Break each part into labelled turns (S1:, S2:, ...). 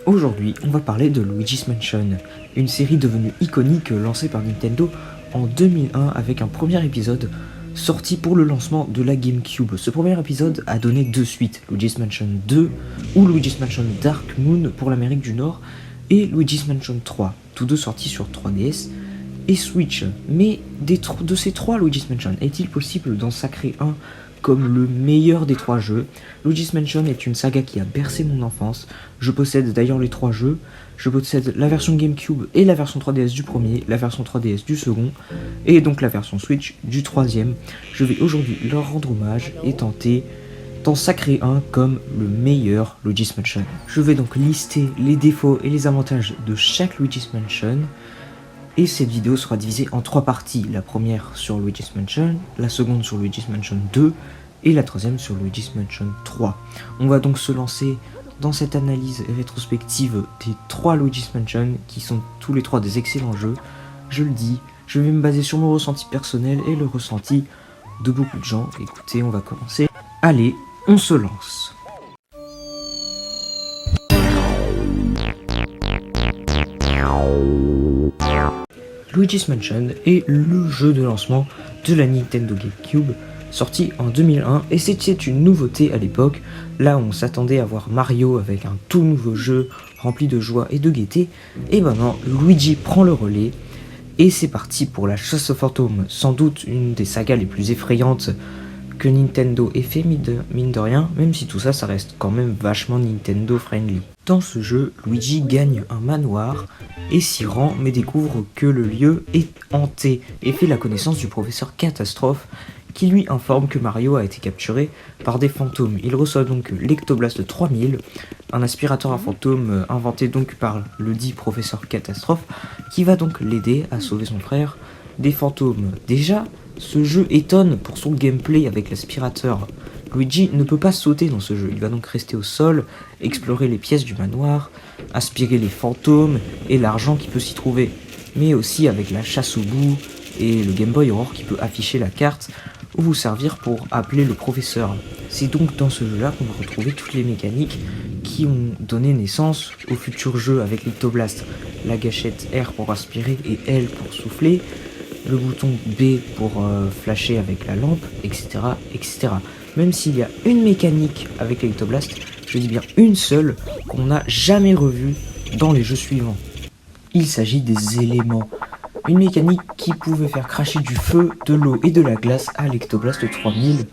S1: Aujourd'hui, on va parler de Luigi's Mansion, une série devenue iconique lancée par Nintendo en 2001 avec un premier épisode sorti pour le lancement de la GameCube. Ce premier épisode a donné deux suites, Luigi's Mansion 2 ou Luigi's Mansion Dark Moon pour l'Amérique du Nord et Luigi's Mansion 3, tous deux sortis sur 3DS et Switch. Mais de ces trois Luigi's Mansion, est-il possible d'en sacrer un comme le meilleur des trois jeux? Luigi's Mansion est une saga qui a bercé mon enfance. Je possède d'ailleurs les trois jeux. Je possède la version GameCube et la version 3DS du premier, la version 3DS du second, et donc la version Switch du troisième. Je vais aujourd'hui leur rendre hommage et tenter d'en sacrer un comme le meilleur Luigi's Mansion. Je vais donc lister les défauts et les avantages de chaque Luigi's Mansion. Et cette vidéo sera divisée en trois parties, la première sur Luigi's Mansion, la seconde sur Luigi's Mansion 2 et la troisième sur Luigi's Mansion 3. On va donc se lancer dans cette analyse rétrospective des trois Luigi's Mansion qui sont tous les trois des excellents jeux. Je le dis, je vais me baser sur mon ressenti personnel et le ressenti de beaucoup de gens. Écoutez, on va commencer. Allez, on se lance. Luigi's Mansion est le jeu de lancement de la Nintendo GameCube, sorti en 2001, et c'était une nouveauté à l'époque, là où on s'attendait à voir Mario avec un tout nouveau jeu rempli de joie et de gaieté, et maintenant Luigi prend le relais, et c'est parti pour la chasse aux fantômes, sans doute une des sagas les plus effrayantes que Nintendo ait fait mine de rien, même si tout ça, ça reste quand même vachement Nintendo friendly. Dans ce jeu, Luigi gagne un manoir et s'y rend, mais découvre que le lieu est hanté et fait la connaissance du professeur Catastrophe qui lui informe que Mario a été capturé par des fantômes. Il reçoit donc l'Ectoblast 3000, un aspirateur à fantômes inventé donc par le dit professeur Catastrophe, qui va donc l'aider à sauver son frère des fantômes. Déjà, ce jeu étonne pour son gameplay avec l'aspirateur. Luigi ne peut pas sauter dans ce jeu, il va donc rester au sol, explorer les pièces du manoir, aspirer les fantômes et l'argent qui peut s'y trouver, mais aussi avec la chasse au bout et le Game Boy Aurore qui peut afficher la carte ou vous servir pour appeler le professeur. C'est donc dans ce jeu-là qu'on va retrouver toutes les mécaniques qui ont donné naissance au futur jeu avec l'Ectoblast, la gâchette R pour aspirer et L pour souffler, le bouton B pour flasher avec la lampe, etc., etc. Même s'il y a une mécanique avec l'Ectoblast, je dis bien une seule, qu'on n'a jamais revue dans les jeux suivants. Il s'agit des éléments. Une mécanique qui pouvait faire cracher du feu, de l'eau et de la glace à l'Ectoblast 3000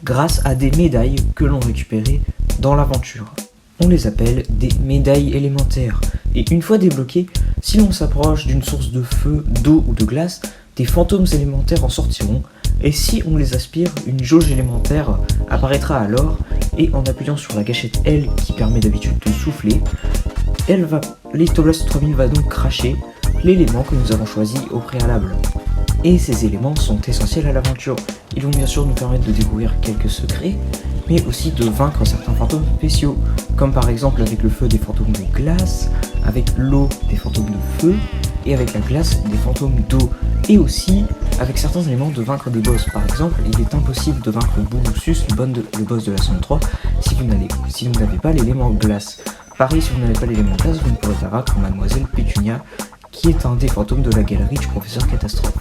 S1: grâce à des médailles que l'on récupérait dans l'aventure. On les appelle des médailles élémentaires. Et une fois débloquées, si l'on s'approche d'une source de feu, d'eau ou de glace, des fantômes élémentaires en sortiront, et si on les aspire, une jauge élémentaire apparaîtra alors, et en appuyant sur la gâchette L qui permet d'habitude de souffler, l'Ectoblast 3000 va donc cracher l'élément que nous avons choisi au préalable. Et ces éléments sont essentiels à l'aventure. Ils vont bien sûr nous permettre de découvrir quelques secrets, mais aussi de vaincre certains fantômes spéciaux, comme par exemple avec le feu des fantômes de glace, avec l'eau des fantômes de feu, et avec la glace des fantômes d'eau, et aussi avec certains éléments de vaincre des boss. Par exemple, il est impossible de vaincre Boulossus, le boss de la zone 3, si vous n'avez pas l'élément glace. Pareil, si vous n'avez pas l'élément glace, vous ne pourrez pas vaincre Mademoiselle Pétunia, qui est un des fantômes de la galerie du professeur Catastrophe.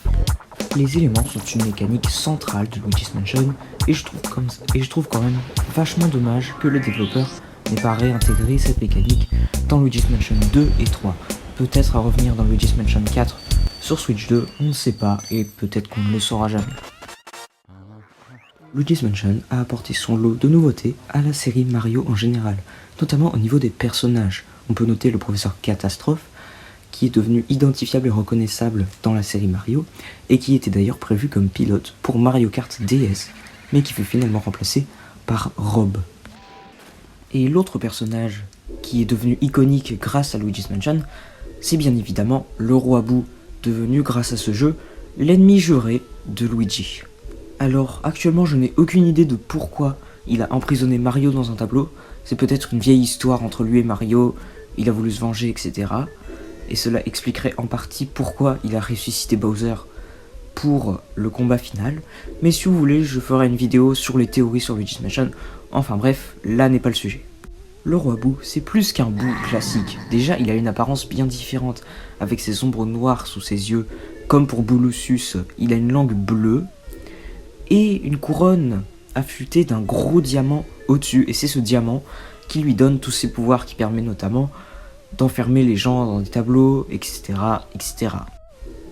S1: Les éléments sont une mécanique centrale de Luigi's Mansion, et je trouve quand même vachement dommage que le développeur n'ait pas réintégré cette mécanique dans Luigi's Mansion 2 et 3. Peut-être à revenir dans Luigi's Mansion 4 sur Switch 2, on ne sait pas, et peut-être qu'on ne le saura jamais. Luigi's Mansion a apporté son lot de nouveautés à la série Mario en général, notamment au niveau des personnages. On peut noter le professeur Catastrophe, qui est devenu identifiable et reconnaissable dans la série Mario, et qui était d'ailleurs prévu comme pilote pour Mario Kart DS, mais qui fut finalement remplacé par Rob. Et l'autre personnage qui est devenu iconique grâce à Luigi's Mansion, c'est bien évidemment le roi Boo, devenu grâce à ce jeu l'ennemi juré de Luigi. Alors actuellement je n'ai aucune idée de pourquoi il a emprisonné Mario dans un tableau, c'est peut-être une vieille histoire entre lui et Mario, il a voulu se venger, etc. Et cela expliquerait en partie pourquoi il a ressuscité Bowser pour le combat final. Mais si vous voulez, je ferai une vidéo sur les théories sur Luigi's Mansion. Enfin bref, là n'est pas le sujet. Le roi Boo, c'est plus qu'un Boo classique. Déjà, il a une apparence bien différente, avec ses ombres noires sous ses yeux. Comme pour Boo Lucius, il a une langue bleue et une couronne affûtée d'un gros diamant au-dessus. Et c'est ce diamant qui lui donne tous ses pouvoirs, qui permet notamment d'enfermer les gens dans des tableaux, etc., etc.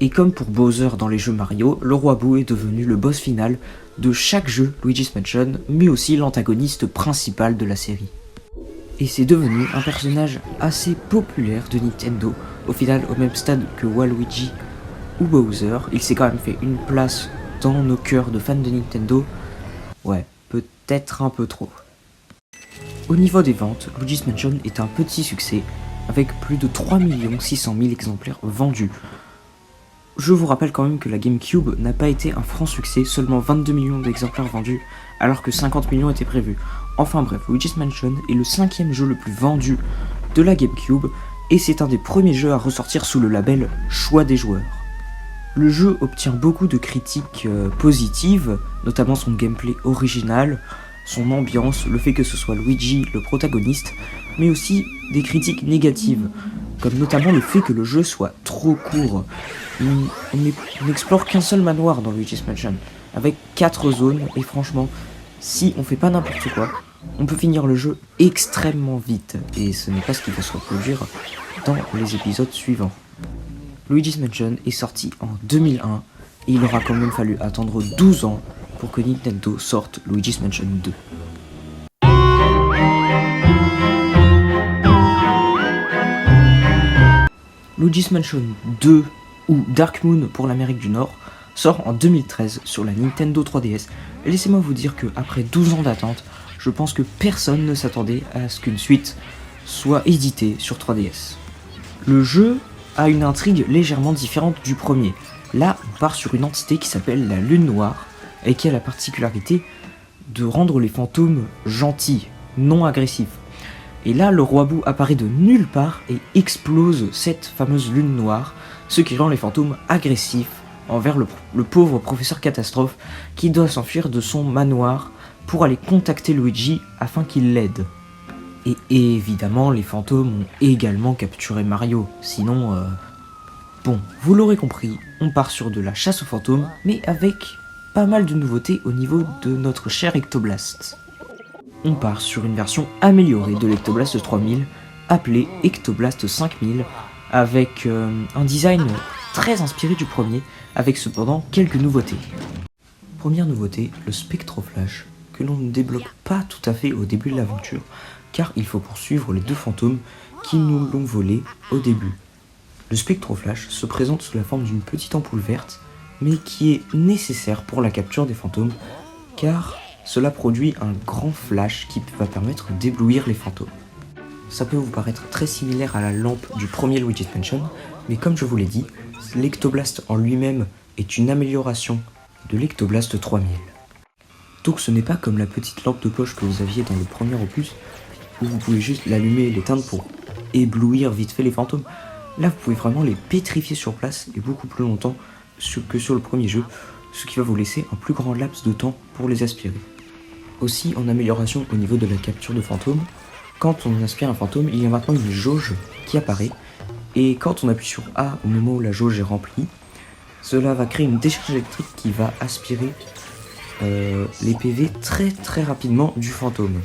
S1: Et comme pour Bowser dans les jeux Mario, le roi Boo est devenu le boss final de chaque jeu Luigi's Mansion, mais aussi l'antagoniste principal de la série. Et c'est devenu un personnage assez populaire de Nintendo, au final au même stade que Waluigi ou Bowser. Il s'est quand même fait une place dans nos cœurs de fans de Nintendo, ouais, peut-être un peu trop. Au niveau des ventes, Luigi's Mansion est un petit succès, avec plus de 3 600 000 exemplaires vendus. Je vous rappelle quand même que la GameCube n'a pas été un franc succès, seulement 22 millions d'exemplaires vendus, alors que 50 millions étaient prévus. Enfin bref, Luigi's Mansion est le 5e jeu le plus vendu de la GameCube, et c'est un des premiers jeux à ressortir sous le label Choix des joueurs. Le jeu obtient beaucoup de critiques positives, notamment son gameplay original, son ambiance, le fait que ce soit Luigi le protagoniste, mais aussi des critiques négatives, comme notamment le fait que le jeu soit trop court. On n'explore qu'un seul manoir dans Luigi's Mansion, avec 4 zones, et franchement, si on fait pas n'importe quoi, on peut finir le jeu extrêmement vite, et ce n'est pas ce qui va se reproduire dans les épisodes suivants. Luigi's Mansion est sorti en 2001, et il aura quand même fallu attendre 12 ans pour que Nintendo sorte Luigi's Mansion 2. Luigi's Mansion 2, ou Dark Moon pour l'Amérique du Nord, sort en 2013 sur la Nintendo 3DS. Et laissez-moi vous dire qu'après 12 ans d'attente, je pense que personne ne s'attendait à ce qu'une suite soit éditée sur 3DS. Le jeu a une intrigue légèrement différente du premier. Là, on part sur une entité qui s'appelle la Lune Noire, et qui a la particularité de rendre les fantômes gentils, non agressifs. Et là, le roi Boo apparaît de nulle part et explose cette fameuse lune noire, ce qui rend les fantômes agressifs envers le pauvre professeur Catastrophe qui doit s'enfuir de son manoir pour aller contacter Luigi afin qu'il l'aide. Et évidemment, les fantômes ont également capturé Mario, sinon... Bon, vous l'aurez compris, on part sur de la chasse aux fantômes, mais avec pas mal de nouveautés au niveau de notre cher Ectoblast. On part sur une version améliorée de l'Ectoblast 3000, appelée Ectoblast 5000, avec un design très inspiré du premier, avec cependant quelques nouveautés. Première nouveauté, le Spectroflash, que l'on ne débloque pas tout à fait au début de l'aventure, car il faut poursuivre les 2 fantômes qui nous l'ont volé au début. Le Spectroflash se présente sous la forme d'une petite ampoule verte, mais qui est nécessaire pour la capture des fantômes, car cela produit un grand flash qui va permettre d'éblouir les fantômes. Ça peut vous paraître très similaire à la lampe du premier Luigi's Mansion, mais comme je vous l'ai dit, l'Ectoblast en lui-même est une amélioration de l'Ectoblast 3000. Donc ce n'est pas comme la petite lampe de poche que vous aviez dans le premier opus, où vous pouvez juste l'allumer et l'éteindre pour éblouir vite fait les fantômes. Là vous pouvez vraiment les pétrifier sur place et beaucoup plus longtemps que sur le premier jeu, ce qui va vous laisser un plus grand laps de temps pour les aspirer. Aussi en amélioration au niveau de la capture de fantômes, quand on aspire un fantôme, il y a maintenant une jauge qui apparaît, et quand on appuie sur A au moment où la jauge est remplie, cela va créer une décharge électrique qui va aspirer les PV très très rapidement du fantôme.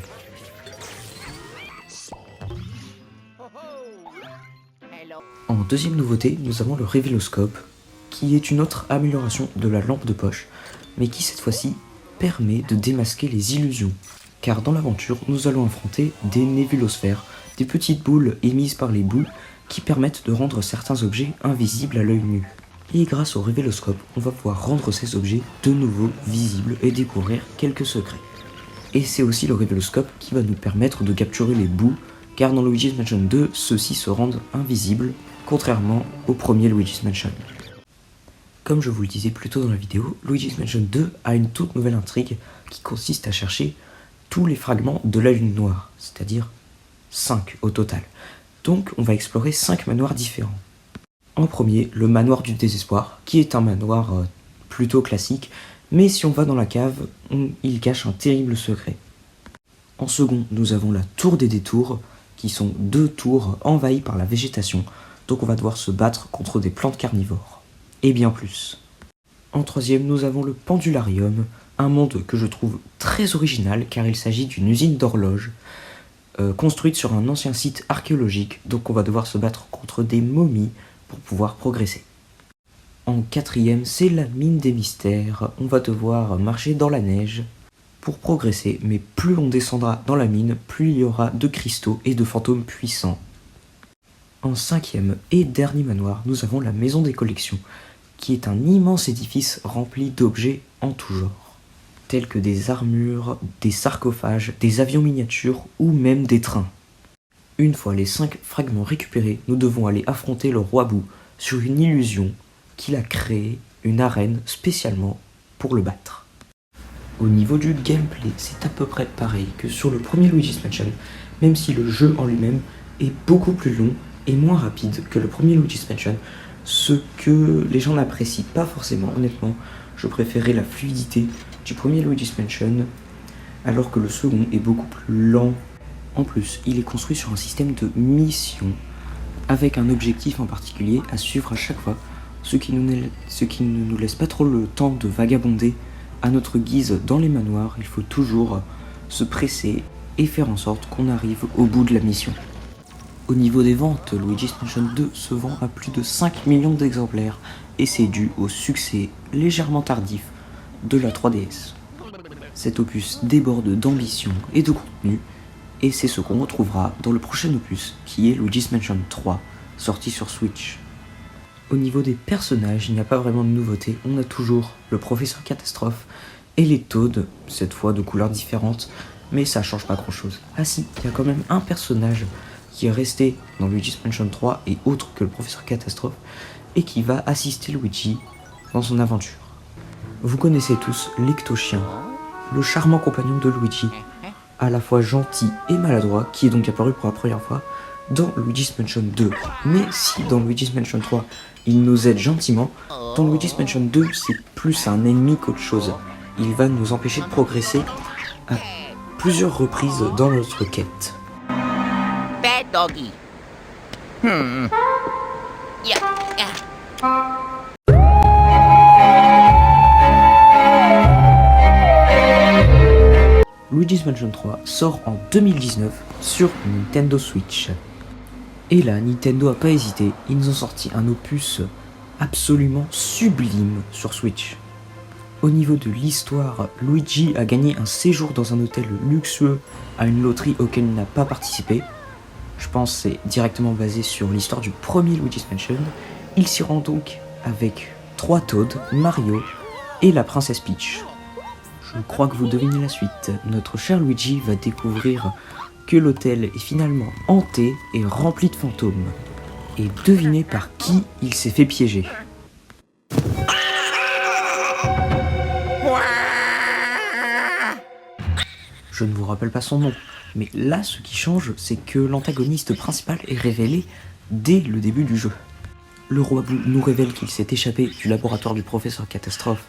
S1: En deuxième nouveauté, nous avons le Révéloscope, qui est une autre amélioration de la lampe de poche, mais qui cette fois-ci permet de démasquer les illusions. Car dans l'aventure, nous allons affronter des nébulosphères, des petites boules émises par les bouts qui permettent de rendre certains objets invisibles à l'œil nu. Et grâce au Révéloscope, on va pouvoir rendre ces objets de nouveau visibles et découvrir quelques secrets. Et c'est aussi le Révéloscope qui va nous permettre de capturer les bouts, car dans Luigi's Mansion 2, ceux-ci se rendent invisibles, contrairement au premier Luigi's Mansion. Comme je vous le disais plus tôt dans la vidéo, Luigi's Mansion 2 a une toute nouvelle intrigue qui consiste à chercher tous les fragments de la Lune Noire, c'est-à-dire 5 au total. Donc on va explorer 5 manoirs différents. En premier, le manoir du désespoir, qui est un manoir plutôt classique, mais si on va dans la cave, il cache un terrible secret. En second, nous avons la tour des détours, qui sont 2 tours envahies par la végétation, donc on va devoir se battre contre des plantes carnivores, et bien plus. En troisième, nous avons le pendularium, un monde que je trouve très original car il s'agit d'une usine d'horloges, construite sur un ancien site archéologique, donc on va devoir se battre contre des momies pour pouvoir progresser. En quatrième, c'est la mine des mystères, on va devoir marcher dans la neige pour progresser, mais plus on descendra dans la mine, plus il y aura de cristaux et de fantômes puissants. En cinquième et dernier manoir, nous avons la maison des collections, qui est un immense édifice rempli d'objets en tout genre, tels que des armures, des sarcophages, des avions miniatures ou même des trains. Une fois les 5 fragments récupérés, nous devons aller affronter le roi Boo sur une illusion qu'il a créé, une arène spécialement pour le battre. Au niveau du gameplay, c'est à peu près pareil que sur le premier Luigi's Mansion, même si le jeu en lui-même est beaucoup plus long et moins rapide que le premier Luigi's Mansion, ce que les gens n'apprécient pas forcément. Honnêtement, je préférais la fluidité du premier Luigi's Mansion, alors que le second est beaucoup plus lent. En plus, il est construit sur un système de mission, avec un objectif en particulier à suivre à chaque fois, ce qui ne nous laisse pas trop le temps de vagabonder à notre guise dans les manoirs. Il faut toujours se presser et faire en sorte qu'on arrive au bout de la mission. Au niveau des ventes, Luigi's Mansion 2 se vend à plus de 5 millions d'exemplaires et c'est dû au succès légèrement tardif de la 3DS. Cet opus déborde d'ambition et de contenu et c'est ce qu'on retrouvera dans le prochain opus qui est Luigi's Mansion 3 sorti sur Switch. Au niveau des personnages, il n'y a pas vraiment de nouveauté. On a toujours le professeur Catastrophe et les Toads, cette fois de couleurs différentes, mais ça change pas grand chose. Ah si, il y a quand même un personnage qui est resté dans Luigi's Mansion 3 et autre que le professeur Catastrophe, et qui va assister Luigi dans son aventure. Vous connaissez tous l'Ectochien, le charmant compagnon de Luigi, à la fois gentil et maladroit, qui est donc apparu pour la première fois dans Luigi's Mansion 2. Mais si dans Luigi's Mansion 3, il nous aide gentiment, dans Luigi's Mansion 2, c'est plus un ennemi qu'autre chose. Il va nous empêcher de progresser à plusieurs reprises dans notre quête.
S2: Bad doggy. Yeah.
S1: Luigi's Mansion 3 sort en 2019 sur Nintendo Switch. Et là, Nintendo a pas hésité, ils nous ont sorti un opus absolument sublime sur Switch. Au niveau de l'histoire, Luigi a gagné un séjour dans un hôtel luxueux à une loterie auquel il n'a pas participé. Je pense que c'est directement basé sur l'histoire du premier Luigi's Mansion. Il s'y rend donc avec 3 Toads, Mario et la princesse Peach. Je crois que vous devinez la suite. Notre cher Luigi va découvrir que l'hôtel est finalement hanté et rempli de fantômes. Et devinez par qui il s'est fait piéger. Je ne vous rappelle pas son nom, mais là ce qui change, c'est que l'antagoniste principal est révélé dès le début du jeu. Le roi Boo nous révèle qu'il s'est échappé du laboratoire du professeur Catastrophe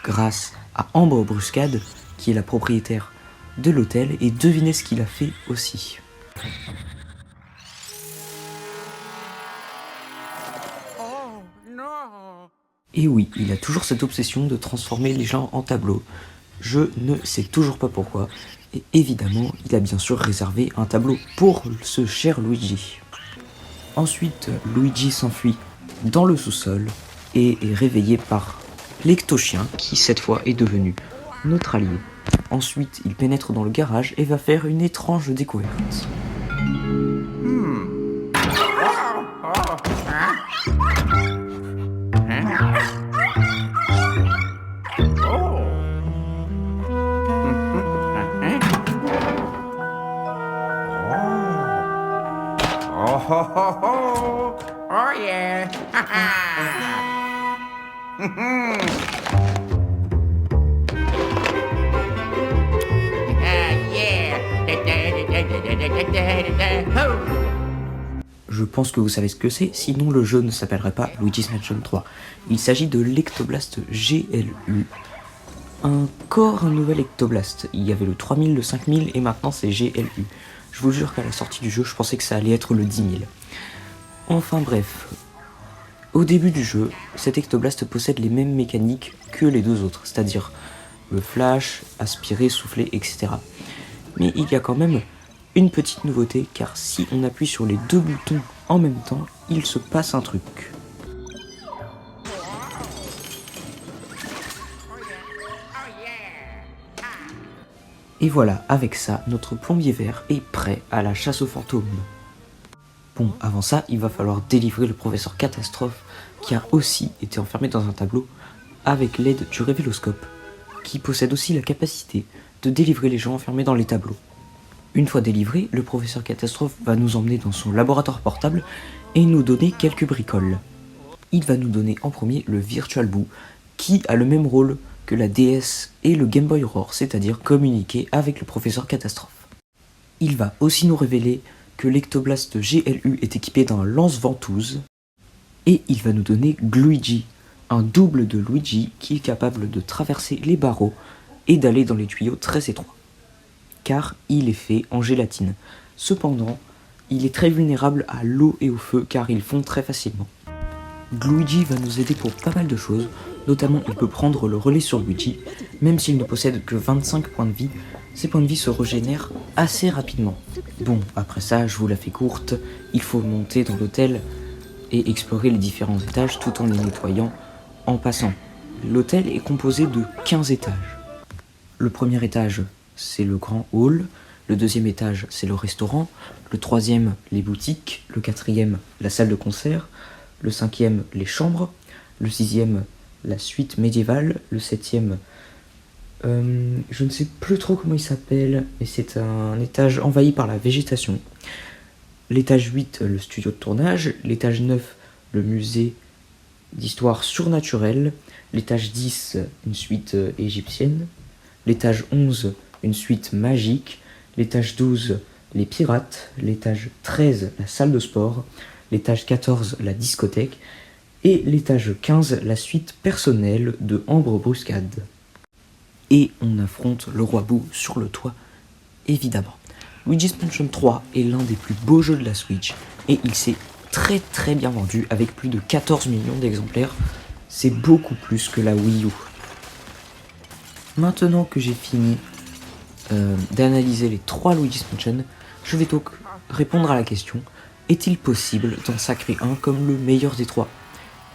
S1: grâce à Ambre Bruscade, qui est la propriétaire de l'hôtel, et devinez ce qu'il a fait aussi. Et oui, il a toujours cette obsession de transformer les gens en tableaux. Je ne sais toujours pas pourquoi, et évidemment, il a bien sûr réservé un tableau pour ce cher Luigi. Ensuite, Luigi s'enfuit dans le sous-sol et est réveillé par l'Ectochien, qui cette fois est devenu notre allié. Ensuite, il pénètre dans le garage et va faire une étrange découverte.
S2: Oh yeah.
S1: Je pense que vous savez ce que c'est, sinon le jeu ne s'appellerait pas Luigi's Mansion 3. Il s'agit de l'Ectoblast GLU, Encore un nouvel Ectoblast. Il y avait le 3000, le 5000 et maintenant c'est GLU. Je vous jure qu'à la sortie du jeu, je pensais que ça allait être le 10 000. Enfin bref, au début du jeu, cet Ectoblast possède les mêmes mécaniques que les deux autres, c'est-à-dire le flash, aspirer, souffler, etc. Mais il y a quand même une petite nouveauté, car si on appuie sur les deux boutons en même temps, il se passe un truc. Et voilà, avec ça, notre plombier vert est prêt à la chasse aux fantômes. Bon, avant ça, il va falloir délivrer le professeur Catastrophe, qui a aussi été enfermé dans un tableau, avec l'aide du révéloscope, qui possède aussi la capacité de délivrer les gens enfermés dans les tableaux. Une fois délivré, le professeur Catastrophe va nous emmener dans son laboratoire portable et nous donner quelques bricoles. Il va nous donner en premier le Virtual Boo, qui a le même rôle que la DS et le Game Boy Aurore, c'est-à-dire communiquer avec le professeur Catastrophe. Il va aussi nous révéler que l'Ectoblast GLU est équipé d'un lance-ventouse, et il va nous donner Gluigi, un double de Luigi qui est capable de traverser les barreaux et d'aller dans les tuyaux très étroits, car il est fait en gélatine. Cependant, il est très vulnérable à l'eau et au feu car ils fond très facilement. Luigi va nous aider pour pas mal de choses, notamment il peut prendre le relais sur Luigi, même s'il ne possède que 25 points de vie, ses points de vie se régénèrent assez rapidement. Bon, après ça, je vous la fais courte, il faut monter dans l'hôtel et explorer les différents étages tout en les nettoyant en passant. L'hôtel est composé de 15 étages. Le premier étage, c'est le grand hall, le deuxième étage, c'est le restaurant, le troisième, les boutiques, le quatrième, la salle de concert, le cinquième, les chambres, le sixième, la suite médiévale, le septième, je ne sais plus trop comment il s'appelle, mais c'est un étage envahi par la végétation. L'étage 8, le studio de tournage, l'étage 9, le musée d'histoire surnaturelle, l'étage 10, une suite égyptienne, l'étage 11, une suite magique, l'étage 12, les pirates, l'étage 13, la salle de sport, l'étage 14, la discothèque, et l'étage 15, la suite personnelle de Ambre Bruscade. Et on affronte le roi Boo sur le toit, évidemment. Luigi's Mansion 3 est l'un des plus beaux jeux de la Switch, et il s'est très bien vendu avec plus de 14 millions d'exemplaires. C'est beaucoup plus que la Wii U. Maintenant que j'ai fini d'analyser les 3 Luigi's Mansion, je vais donc répondre à la question: est-il possible d'en sacrer un comme le meilleur des 3?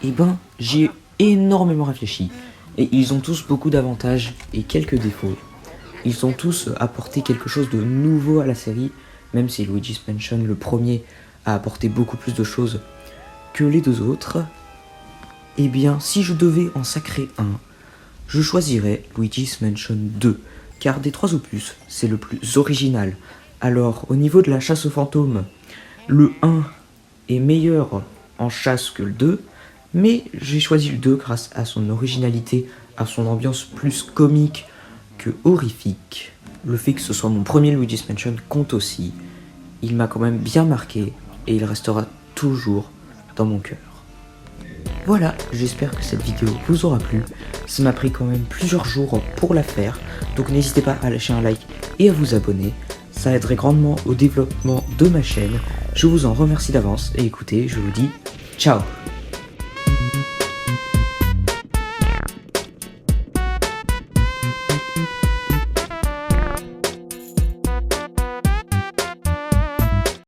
S1: Eh ben, j'y ai énormément réfléchi, et ils ont tous beaucoup d'avantages et quelques défauts. Ils ont tous apporté quelque chose de nouveau à la série, même si Luigi's Mansion, le premier, a apporté beaucoup plus de choses que les deux autres. Eh bien, si je devais en sacrer un, je choisirais Luigi's Mansion 2, car des 3 opus, c'est le plus original. Alors, au niveau de la chasse aux fantômes, le 1 est meilleur en chasse que le 2, mais j'ai choisi le 2 grâce à son originalité, à son ambiance plus comique que horrifique. Le fait que ce soit mon premier Luigi's Mansion compte aussi. Il m'a quand même bien marqué et il restera toujours dans mon cœur. Voilà, j'espère que cette vidéo vous aura plu. Ça m'a pris quand même plusieurs jours pour la faire, donc n'hésitez pas à lâcher un like et à vous abonner. Ça aiderait grandement au développement de ma chaîne. Je vous en remercie d'avance et écoutez, je vous dis ciao.